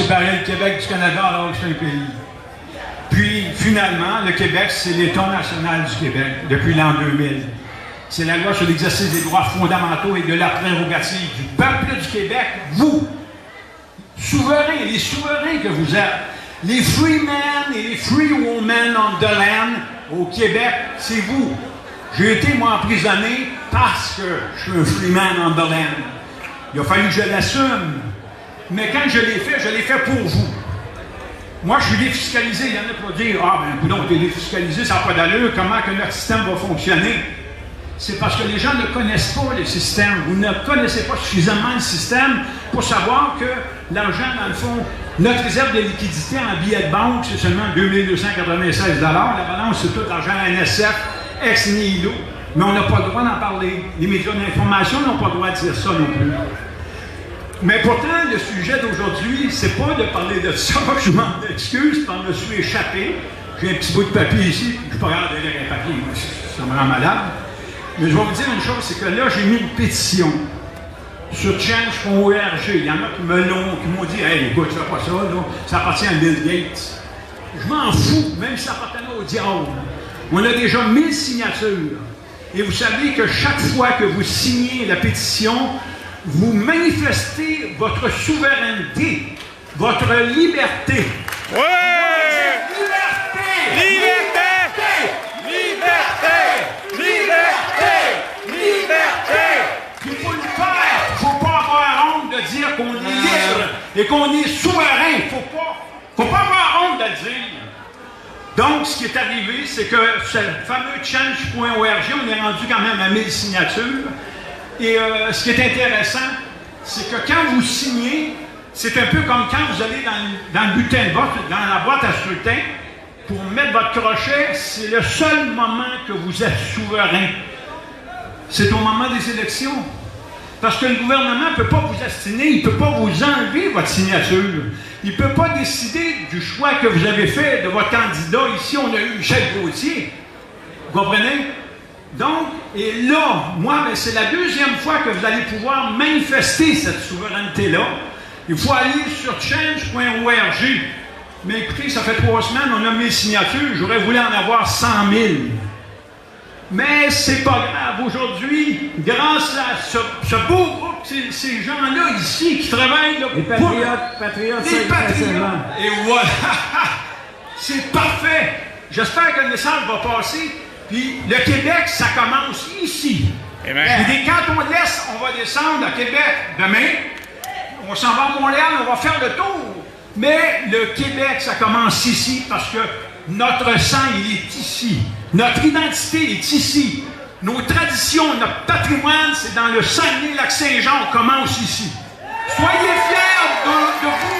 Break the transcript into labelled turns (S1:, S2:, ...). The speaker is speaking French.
S1: séparer le Québec du Canada alors que c'est un pays. Puis, finalement, le Québec, c'est l'État national du Québec depuis l'an 2000. C'est la loi sur l'exercice des droits fondamentaux et de la prérogative du peuple du Québec, vous, souverains, les souverains que vous êtes, les free men et les free women on the land au Québec, c'est vous. J'ai été, moi, emprisonné parce que je suis un free man on the land. Il a fallu que je l'assume. Mais quand je l'ai fait pour vous. Moi, je suis défiscalisé. Il y en a pour dire, ah, ben, écoute, t'es défiscalisé, ça n'a pas d'allure, comment que notre système va fonctionner? C'est parce que les gens ne connaissent pas le système. Vous ne connaissez pas suffisamment le système pour savoir que l'argent, dans le fond, notre réserve de liquidité en billets de banque, c'est seulement 2296 $. La balance, c'est tout l'argent NSF, ex nihilo. Mais on n'a pas le droit d'en parler. Les médias d'information n'ont pas le droit de dire ça non plus. Mais pourtant, le sujet d'aujourd'hui, c'est pas de parler de ça. Je m'en excuse, je me suis échappé. J'ai un petit bout de papier ici, je suis pas capable de lire un papier, moi, ça me rend malade. Mais je vais vous dire une chose, c'est que là, j'ai mis une pétition sur change.org. Il y en a qui m'ont dit, hey, écoute, fais pas ça, là, ça appartient à Bill Gates. Je m'en fous, même si ça appartenait au diable. On a déjà 1000 signatures. Et vous savez que chaque fois que vous signez la pétition, vous manifestez votre souveraineté, votre liberté.
S2: Ouais!
S1: Liberté!
S2: Liberté! Liberté! Liberté! Liberté!
S1: Il faut le faire. Il ne faut pas avoir honte de dire qu'on est libre et qu'on est souverain. Il ne faut pas avoir honte de le dire. Donc, ce qui est arrivé, c'est que ce fameux change.org, on est rendu quand même à 1000 signatures. Et ce qui est intéressant, c'est que quand vous signez, c'est un peu comme quand vous allez dans le bulletin de vote, dans la boîte à scrutin, pour mettre votre crochet, c'est le seul moment que vous êtes souverain. C'est au moment des élections. Parce que le gouvernement ne peut pas vous astiner, il ne peut pas vous enlever votre signature. Il ne peut pas décider du choix que vous avez fait de votre candidat. Ici, on a eu Michel Gauthier. Vous comprenez? Donc, et là, moi, ben, c'est la deuxième fois que vous allez pouvoir manifester cette souveraineté-là. Il faut aller sur change.org. Mais écoutez, ça fait 3 semaines, on a 1000 signatures. J'aurais voulu en avoir 100 000. Mais c'est pas grave. Aujourd'hui, grâce à ce beau groupe, ces gens-là ici qui travaillent là,
S3: les patriotes,
S1: les patriotes. Et voilà! C'est parfait! J'espère que le message va passer. Puis le Québec, ça commence ici.
S2: Amen.
S1: Et quand on laisse, on va descendre à Québec demain. On s'en va à Montréal, on va faire le tour. Mais le Québec, ça commence ici parce que notre sang, il est ici. Notre identité est ici. Nos traditions, notre patrimoine, c'est dans le Saguenay-Lac-Saint-Jean, on commence ici. Soyez fiers de vous.